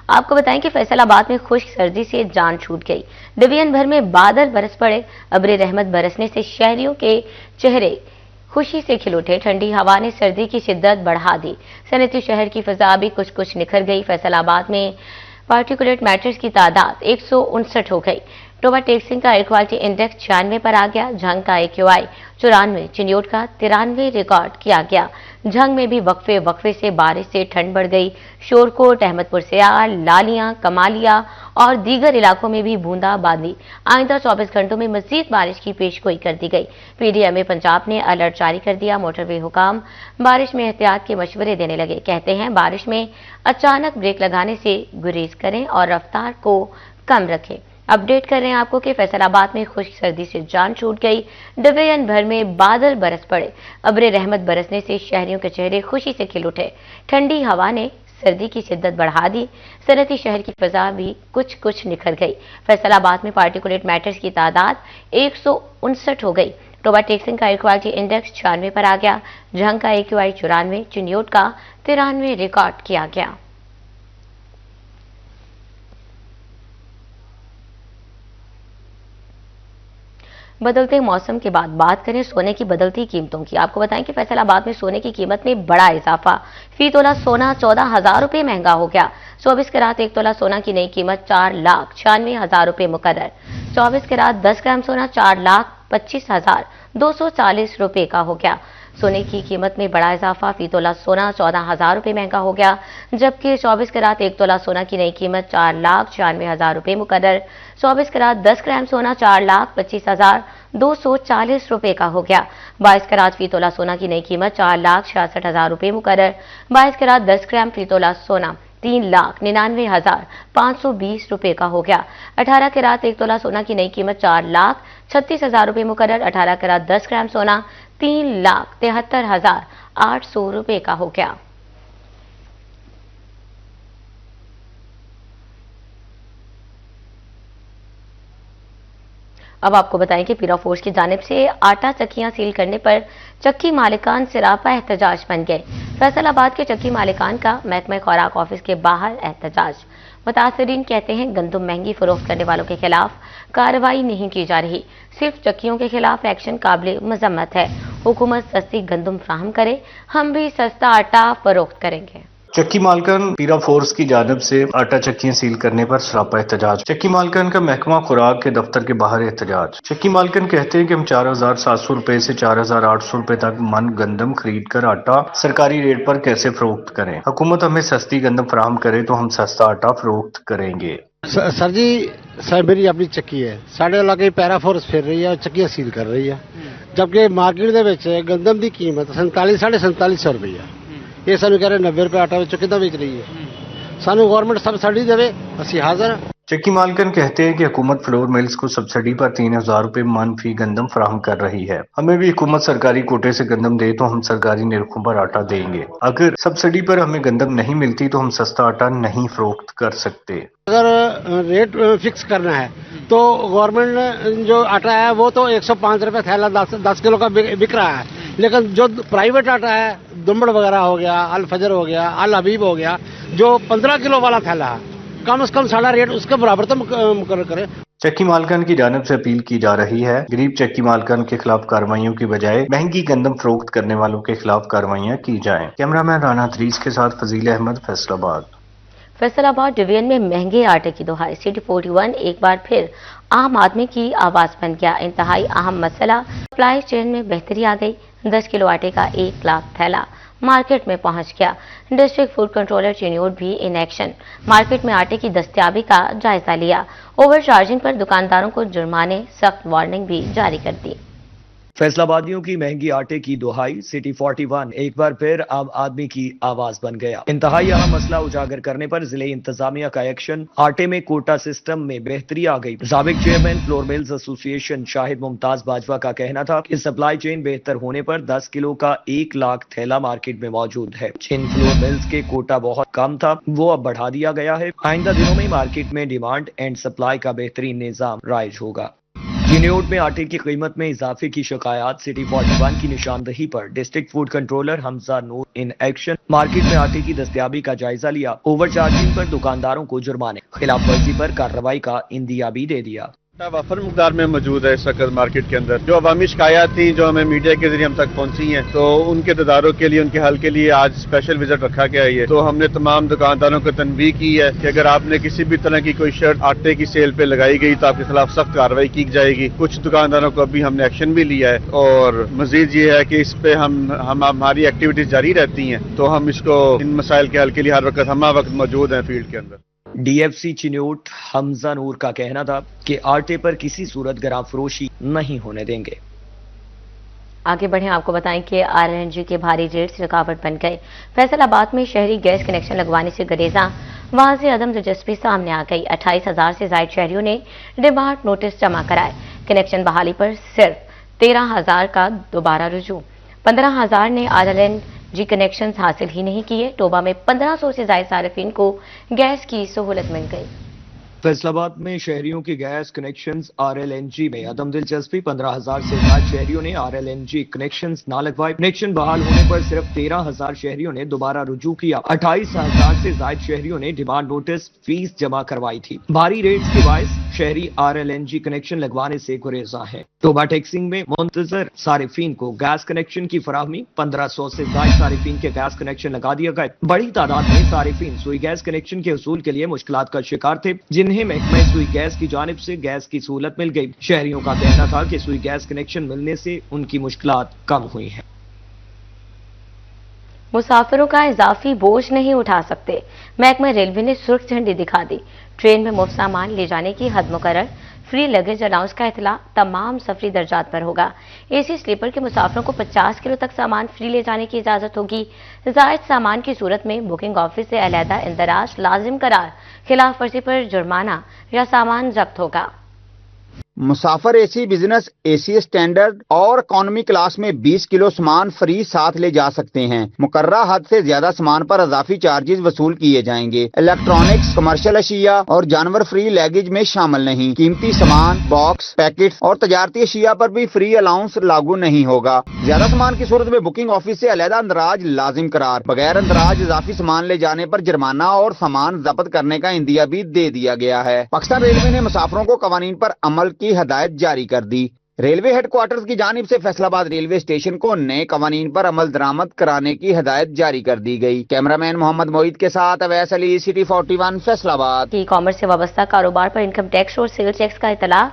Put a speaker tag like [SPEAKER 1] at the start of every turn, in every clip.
[SPEAKER 1] آپ کو بتائیں کہ فیصل آباد میں خشک سردی سے جان چھوٹ گئی۔ ڈویژن بھر میں بادل برس پڑے، ابر رحمت برسنے سے شہریوں کے چہرے خوشی سے کھل اٹھے۔ ٹھنڈی ہوا نے سردی کی شدت بڑھا دی، صنعتی شہر کی فضا بھی کچھ نکھر گئی۔ فیصل آباد میں پارٹیکولیٹ میٹرز کی تعداد 159 ہو گئی۔ ٹوبا ٹیکسنگ کا ایئر کوالٹی انڈیکس 96 پر آ گیا۔ جھنگ کا AQI 94، چنیوٹ کا 93 ریکارڈ کیا گیا۔ جھنگ میں بھی وقفے سے بارش سے ٹھنڈ بڑھ گئی۔ شورکوٹ، احمد پور سیال، لالیاں، کمالیہ اور دیگر علاقوں میں بھی بوندا باندی۔ آئندہ 24 گھنٹوں میں مزید بارش کی پیشگوئی کر دی گئی۔ PDMA پنجاب نے الرٹ جاری کر دیا۔ موٹر وے حکام بارش میں احتیاط کے مشورے دینے لگے۔ کہتے ہیں بارش میں اچانک بریک لگانے سے گریز کریں اور رفتار کو کم رکھیں۔ اپڈیٹ کر رہے ہیں آپ کو کہ فیصل آباد میں خشک سردی سے جان چھوٹ گئی۔ ڈویژن بھر میں بادل برس پڑے، ابر رحمت برسنے سے شہریوں کے چہرے خوشی سے کھل اٹھے۔ ٹھنڈی ہوا نے سردی کی شدت بڑھا دی، صنعتی شہر کی فضا بھی کچھ نکھر گئی۔ فیصل آباد میں پارٹیکولیٹ میٹرز کی تعداد 159 ہو گئی۔ ٹوبا ٹیکسنگ کا ایئر کوالٹی انڈیکس 96 پر آ گیا۔ جھنگ کا AQI 94، چنیوٹ کا 93 ریکارڈ کیا گیا۔ بدلتے موسم کے بعد بات کریں سونے کی بدلتی قیمتوں کی۔ آپ کو بتائیں کہ فیصل آباد میں سونے کی قیمت میں بڑا اضافہ، فی تولہ سونا 14,000 روپے مہنگا ہو گیا۔ 24 کیرات 1 تولہ سونا کی نئی قیمت 4,96,000 روپے مقرر۔ 24 کیرات 10 گرام سونا 4,25,240 روپے کا ہو گیا۔ سونے کی قیمت میں بڑا اضافہ، فی تولہ سونا 14,000 روپے مہنگا ہو گیا، جبکہ 24 کیرات 1 تولہ سونا کی نئی قیمت 4,96,000 روپے مقرر۔ 24 کیرات 10 گرام سونا 4,25,240 روپے کا ہو گیا۔ 22 کیرات فی تولہ سونا کی نئی قیمت 4,66,000 روپے مقرر۔ 22 کیرات 10 گرام فی تولہ سونا 3,99,520 روپے کا ہو گیا۔ 18 کیرات 1 تولہ سونا کی نئی قیمت 4,36,000 روپے مقرر۔ 18 کیرات 10 گرام سونا 3,73,800 روپے کا ہو گیا۔ اب آپ کو بتائیں کہ پیرا فورس کی جانب سے آٹا چکیاں سیل کرنے پر چکی مالکان سراپا احتجاج بن گئے۔ فیصل آباد کے چکی مالکان کا محکمہ خوراک آفس کے باہر احتجاج۔ متاثرین کہتے ہیں گندم مہنگی فروخت کرنے والوں کے خلاف کارروائی نہیں کی جا رہی، صرف چکیوں کے خلاف ایکشن قابل مذمت ہے۔ حکومت سستی گندم فراہم کرے، ہم بھی سستا آٹا فروخت کریں گے۔
[SPEAKER 2] چکی مالکان پیرا فورس کی جانب سے آٹا چکیاں سیل کرنے پر سراپا احتجاج۔ چکی مالکان کا محکمہ خوراک کے دفتر کے باہر احتجاج۔ چکی مالکان کہتے ہیں کہ ہم 4,700 روپے سے 4,800 روپے تک من گندم خرید کر آٹا سرکاری ریٹ پر کیسے فروخت کریں؟ حکومت ہمیں سستی گندم فراہم کرے تو ہم سستا آٹا فروخت کریں گے۔
[SPEAKER 3] سر جی، میری اپنی چکی ہے، ساڑھے علاقے پیرا فورس پھر رہی ہے اور چکیاں سیل کر رہی ہے، جبکہ مارکیٹ دے وچ گندم دی قیمت 47,500 روپے ہے۔ یہ سانو کہہ رہے 90 روپے آٹا کتنا بیچ رہی ہے، سانو گورنمنٹ سبسڈی دے، اسی حاضر ہیں۔
[SPEAKER 2] چکی مالکان کہتے ہیں کہ حکومت فلور ملز کو سبسڈی پر 3,000 روپے من فی گندم فراہم کر رہی ہے، ہمیں بھی حکومت سرکاری کوٹے سے گندم دے تو ہم سرکاری نرخوں پر آٹا دیں گے۔ اگر سبسڈی پر ہمیں گندم نہیں ملتی تو ہم سستا آٹا نہیں فروخت کر سکتے۔
[SPEAKER 3] اگر ریٹ فکس کرنا ہے تو گورنمنٹ جو آٹا ہے وہ تو 105 روپے تھیلا 10 کلو کا بک رہا ہے، لیکن جو پرائیویٹ آٹا ہے، دمبڑ وغیرہ ہو گیا، الفجر ہو گیا، الحبیب ہو گیا، جو 15 کلو والا تھیلا ہے، کم از کم ساڑھا ریٹ اس کے برابر تو مقرر کرے۔
[SPEAKER 2] چکی مالکان کی جانب سے اپیل کی جا رہی ہے غریب چکی مالکان کے خلاف کارروائیوں کی بجائے مہنگی گندم فروخت کرنے والوں کے خلاف کارروائیاں کی جائیں۔ کیمرہ مین رانا تریس کے ساتھ فضیل احمد، فیصل آباد۔
[SPEAKER 1] فیصل آباد ڈویژن میں مہنگے آٹے کی دہائی، سٹی 41 ایک بار پھر عام آدمی کی آواز بن گیا۔ انتہائی اہم مسئلہ، سپلائی چین میں بہتری آ گئی۔ 10 کلو آٹے کا 1 لاکھ تھیلا مارکیٹ میں پہنچ گیا۔ ڈسٹرکٹ فوڈ کنٹرولر چنیوٹ بھی ان ایکشن، مارکیٹ میں آٹے کی دستیابی کا جائزہ لیا۔ اوور چارجنگ پر دکانداروں کو جرمانے، سخت وارننگ بھی جاری کر دی۔
[SPEAKER 4] فیصل آبادیوں کی مہنگی آٹے کی دہائی، سٹی 41 ایک بار پھر عام آدمی کی آواز بن گیا۔ انتہائی اہم مسئلہ اجاگر کرنے پر ضلع انتظامیہ کا ایکشن، آٹے میں کوٹا سسٹم میں بہتری آ گئی۔ سابق چیئرمین فلور ملز ایسوسی ایشن شاہد ممتاز باجوہ کا کہنا تھا کہ سپلائی چین بہتر ہونے پر 10 کلو کا 1 لاکھ تھیلا مارکیٹ میں موجود ہے۔ جن فلور ملز کے کوٹا بہت کم تھا وہ اب بڑھا دیا گیا ہے۔ آئندہ دنوں میں مارکیٹ میں ڈیمانڈ اینڈ سپلائی کا بہترین نظام رائج ہوگا۔ चिन्योट में आटे की कीमत में इजाफे की शिकायत सिटी 41 की निशानदही पर district food controller Hamza Noor in action. Market में आटे की दस्तयाबी का जायजा लिया, ओवर चार्जिंग पर दुकानदारों को जुर्माने, खिलाफ वर्जी पर कार्रवाई का इंदिया भी दे दिया।
[SPEAKER 5] वफर मकदार में मौजूद है इस वक्त मार्केट के अंदर। जो अवामी शिकायत थी जो हमें मीडिया के जरिए हम तक पहुंची हैं, तो उनके तदारुक के लिए, उनके हल के लिए आज स्पेशल विजिट रखा गया है। तो हमने तमाम दुकानदारों को तनबीह की है कि अगर आपने किसी भी तरह की कोई शर्ट आटे की सेल पे लगाई गई तो आपके खिलाफ सख्त कार्रवाई की जाएगी। कुछ दुकानदारों को अभी हमने एक्शन भी लिया है और मजीद ये है कि इस पे हम हमारी एक्टिविटीज जारी रहती हैं, तो हम इसको इन मसाइल के हल के लिए हर वक्त हम वक्त मौजूद हैं फील्ड के अंदर।
[SPEAKER 4] डीएफसी चिन्योट हमजा नूर का कहना था कि आटे पर किसी सूरत गराम फरोशी नहीं होने देंगे।
[SPEAKER 1] आगे बढ़े, आपको बताएं कि आरएलएनजी के भारी रेट से रुकावट बन गए। फैसलाबाद में शहरी गैस कनेक्शन लगवाने से गुरेजा, वहां से अदम दिलचस्पी सामने आ गई। 28,000 से ज्यादा शहरियों ने डिमांड नोटिस जमा कराए। कनेक्शन बहाली पर सिर्फ 13,000 का दोबारा रुजू। 15,000 ने आरएलएनजी कनेक्शन हासिल ही नहीं किए। टोबा में 1500 से ज्यादा सार्फिन को गैस की सहूलत मिल गई।
[SPEAKER 4] फैसलाबाद में शहरियों के गैस कनेक्शंस आरएलएनजी में अदम दिलचस्पी। 15,000 से ज्यादा शहरियों ने आरएलएनजी कनेक्शंस ना लगवाए। कनेक्शन बहाल होने पर सिर्फ 13,000 शहरियों ने दोबारा रुजू किया। 28,000 से ज्यादा शहरियों ने डिमांड नोटिस फीस जमा करवाई थी। भारी रेट्स के बायस शहरी आरएलएनजी कनेक्शन लगवाने से गुरेजा है। टोबा टैक्सिंग में मुंतजर सारिफीन को गैस कनेक्शन की फराहमी। 1500 से ज्यादा सारिफीन के गैस कनेक्शन लगा दिया गए। बड़ी तादाद में सारिफीन सुई गैस कनेक्शन के उसूल के लिए मुश्किलात का शिकार थे, जिन्हें महकमा सुई गैस की जानिब से गैस की सहूलत मिल गई। शहरियों का कहना था कि सुई गैस कनेक्शन मिलने से उनकी मुश्किलात कम हुई हैं।
[SPEAKER 1] मुसाफिरों का इजाफी बोझ नहीं उठा सकते, महकमा रेलवे ने सुर्ख झंडी दिखा दी। ट्रेन में मुफ्त सामान ले जाने की हद मुकर्रर। फ्री लगेज अलाउंस का इतला तमाम सफरी दर्जात पर होगा। एसी स्लीपर के मुसाफिरों को 50 किलो तक सामान फ्री ले जाने की इजाजत होगी। जायद सामान की सूरत में बुकिंग ऑफिस से अलहदा इंदराज लाजिम करार, खिलाफ वर्जी पर जुर्माना या सामान जब्त होगा।
[SPEAKER 6] मुसाफिर एसी बिजनेस, एसी स्टैंडर्ड और इकोनॉमी क्लास में 20 किलो सामान फ्री साथ ले जा सकते हैं। मुकर्ररा हद से ज्यादा सामान पर इजाफी चार्जेस वसूल किए जाएंगे। इलेक्ट्रॉनिक्स, कमर्शियल अशिया और जानवर फ्री लगेज में शामिल नहीं। कीमती सामान, बॉक्स, पैकेट्स और तजारती अशिया पर भी फ्री अलाउंस लागू नहीं होगा। ज्यादा सामान की सूरत में बुकिंग ऑफिस से अलहदा अंदराज लाजिम करार। बगैर अंदराज इजाफी सामान ले जाने पर जुर्माना और सामान जब्त करने का इंदिया भी दे दिया गया है। पाकिस्तान रेलवे ने मुसाफिरों को कवानीन पर अमल की हदायत जारी कर दी। रेलवे हेडक्वार्टर्स की जानिब से फैसलाबाद रेलवे स्टेशन को नए कवानीन पर अमल दरामद कराने की हदायत जारी कर दी गई। कैमरामैन मोहम्मद मोईद के साथ Awais Ali, city 41 Faisalabad.
[SPEAKER 1] E commerce से वाबस्ता कारोबार पर इनकम टैक्स और सेल टैक्स का इतला।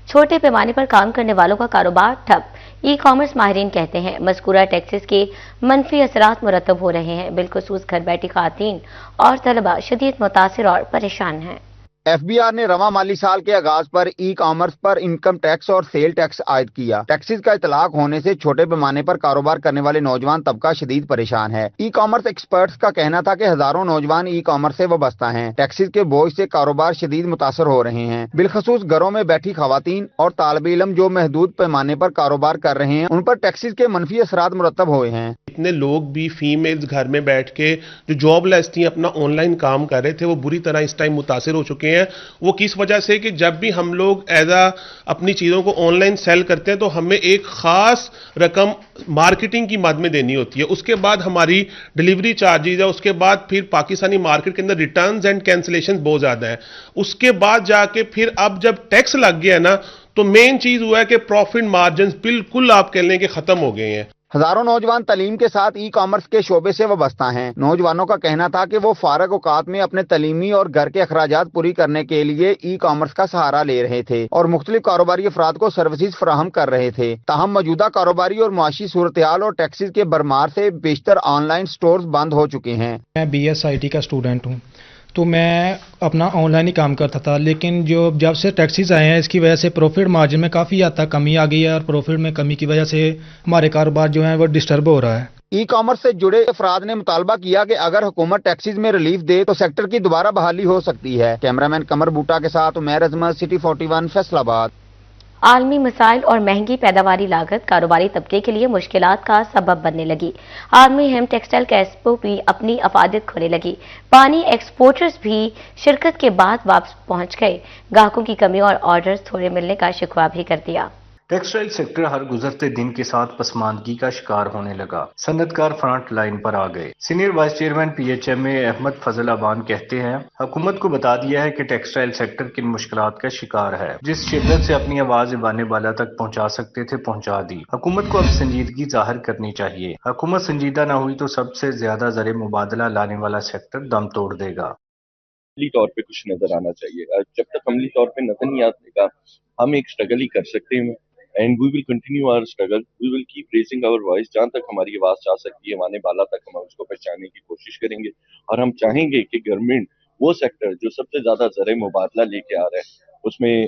[SPEAKER 1] छोटे पैमाने पर काम करने वालों का कारोबार ठप। ई कॉमर्स माहिरीन कहते हैं मज़कूरा टैक्सेस के मनफी असरात मुरतब हो रहे हैं। बिलखुसूस घर बैठी खातीन और तलबा शदीद मुतासिर और परेशान हैं।
[SPEAKER 6] एफबीआर ने रवा माली साल के आगाज पर ई कॉमर्स पर इनकम टैक्स और सेल टैक्स आयद किया। टैक्सेस का इतलाक होने से छोटे पैमाने पर कारोबार करने वाले नौजवान तबका शदीद परेशान है। ई कॉमर्स एक्सपर्ट्स का कहना था कि हजारों नौजवान ई कॉमर्स से वाबस्ता हैं। टैक्सेस के बोझ से कारोबार शदीद मुतासर हो रहे हैं। बिलखसूस घरों में बैठी खवातीन और तालिब इल्म जो महदूद पैमाने पर कारोबार कर रहे हैं, उन पर टैक्सेस के मनफी असरात मुरतब हुए हैं।
[SPEAKER 7] इतने लोग भी फीमेल्स घर में बैठ के जो जॉबलेस थी, अपना ऑनलाइन काम कर रहे थे, वो बुरी तरह इस टाइम मुतासिर हो चुके हैं। वो किस वजह से कि जब भी हम लोग अपनी चीज़ों को ऑनलाइन सेल करते हैं तो हमें एक खास रकम मार्केटिंग की मद में देनी होती है। उसके बाद हमारी डिलीवरी चार्जेज है, उसके बाद फिर पाकिस्तानी मार्केट के अंदर रिटर्न्स एंड कैंसिलेशन बहुत ज़्यादा है। उसके बाद जाके फिर अब जब टैक्स लग गया है ना, तो मेन चीज़ हुआ है कि प्रॉफिट मार्जिन बिल्कुल आप कह लें कि ख़त्म हो गए हैं।
[SPEAKER 6] हजारों नौजवान तालीम के साथ ई कॉमर्स के शोबे से वाबस्ता हैं। नौजवानों का कहना था कि वो फारग औकात में अपने तलीमी और घर के अखराजात पूरी करने के लिए ई कॉमर्स का सहारा ले रहे थे और मुख्तलिफ कारोबारी अफराद को सर्विसेज फराहम कर रहे थे। ताहम मौजूदा कारोबारी और मुआशी सूरत हाल और टैक्सेस के बरमार से बेशतर ऑनलाइन स्टोर्स बंद हो चुके हैं।
[SPEAKER 8] मैं BSIT का स्टूडेंट हूँ, तो मैं अपना ऑनलाइन ही काम करता था, लेकिन जब से टैक्सेस आए हैं इसकी वजह से प्रॉफिट मार्जिन में काफ़ी हद तक कमी आ गई है और प्रॉफिट में कमी की वजह से हमारे कारोबार जो है वो डिस्टर्ब हो रहा है।
[SPEAKER 6] ई कॉमर्स से जुड़े अफराद ने मुतालबा किया कि अगर हुकूमत टैक्सेस में रिलीफ दे तो सेक्टर की दोबारा बहाली हो सकती है। कैमरामैन कमर बूटा के साथ उमैर अजमत, सिटी 41 फैसलाबाद।
[SPEAKER 1] आलमी मसाइल और महंगी पैदावारी लागत कारोबारी तबके के लिए मुश्किलात का सबब बनने लगी। आलमी हेम टेक्सटाइल का एक्सपो भी अपनी अफादियत खोने लगी। पानी एक्सपोर्टर्स भी शिरकत के बाद वापस पहुंच गए। ग्राहकों की कमी और ऑर्डर्स थोड़े मिलने का शिकवा भी कर दिया।
[SPEAKER 2] टेक्सटाइल सेक्टर हर गुजरते दिन के साथ पसमानदगी का शिकार होने लगा। सनतकार फ्रंट लाइन पर आ गए। Senior vice chairman PHMA Ahmad Fazal Aban कहते हैं, हुकूमत को बता दिया है कि टेक्सटाइल सेक्टर किन मुश्किलात का शिकार है। जिस शिद्दत से अपनी आवाज बाने बाला तक पहुंचा सकते थे पहुंचा दी। हुकूमत को अब संजीदगी जाहिर करनी चाहिए। हुकूमत संजीदा न हुई तो सबसे ज्यादा ज़र मुबादला लाने वाला सेक्टर दम तोड़ देगा।
[SPEAKER 9] अमली तौर पे कुछ नजर आना चाहिए। जब तक अमली तौर पे नजर नहीं आएगा, हम एक स्ट्रगल ही कर सकते हैं। And we will continue our struggle, we will keep raising our voice. जहाँ तक हमारी आवाज जा सकती है माने बाला तक हम उसको पहुंचाने की कोशिश करेंगे। और हम चाहेंगे कि गवर्नमेंट वो सेक्टर जो सबसे ज्यादा ज़र मुबादला लेके आ रहा है उसमें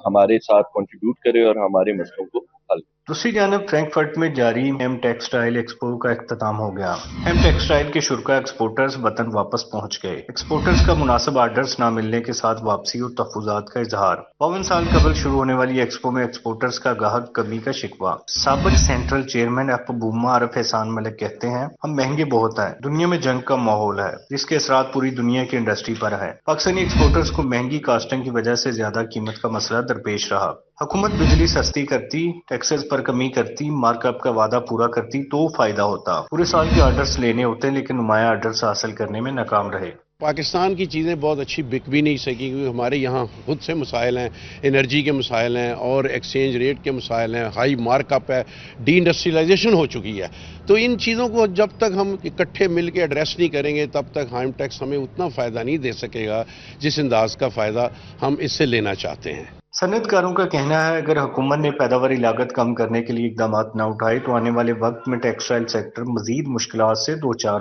[SPEAKER 9] हमारे साथ कंट्रीब्यूट करे और हमारे मसलों को हल।
[SPEAKER 2] दूसरी जानब फ्रैंकफर्ट में जारी हेम टेक्सटाइल एक्सपो का इख्तिताम हो गया। हेम टेक्सटाइल के शुरका एक्सपोर्टर्स वतन वापस पहुंच गए। एक्सपोर्टर्स का मुनासिब आर्डर्स न मिलने के साथ वापसी और तहफुजात का इजहार। 52 साल कबल शुरू होने वाली एक्सपो में एक्सपोर्टर्स का गाहक कमी का शिकवा। साबिक सेंट्रल चेयरमैन अबूमा आरिफ एहसान मलिक कहते हैं, हम महंगे बहुत हैं। दुनिया में जंग का माहौल है जिसके असरात पूरी दुनिया की इंडस्ट्री पर है। पाकिस्तानी एक्सपोर्टर्स को महंगी कास्टिंग की वजह से ज्यादा कीमत का मसला दरपेश रहा। हुकूमत बिजली सस्ती करती, टैक्सेस पर कमी करती, मार्कअप का वादा पूरा करती तो फायदा होता। पूरे साल के ऑर्डर्स लेने होते लेकिन नुमाया ऑर्डर्स हासिल करने में नाकाम रहे।
[SPEAKER 3] पाकिस्तान की चीज़ें बहुत अच्छी बिक भी नहीं सकी क्योंकि हमारे यहाँ खुद से मसाइल हैं, एनर्जी के मसाइल हैं और एक्सचेंज रेट के मसाइल हैं, हाई मार्कअप है, डी इंडस्ट्रियलाइजेशन हो चुकी है। तो इन चीज़ों को जब तक हम इकट्ठे मिल के एड्रेस नहीं करेंगे तब तक हेम टैक्स हमें उतना फ़ायदा नहीं दे सकेगा जिस अंदाज का फ़ायदा हम इससे लेना चाहते हैं।
[SPEAKER 2] सनतकारों का कहना है, अगर हुकूमत ने पैदावारी लागत कम करने के लिए इकदाम न उठाए तो आने वाले वक्त में टेक्सटाइल सेक्टर मजीद मुश्किलात से दो चार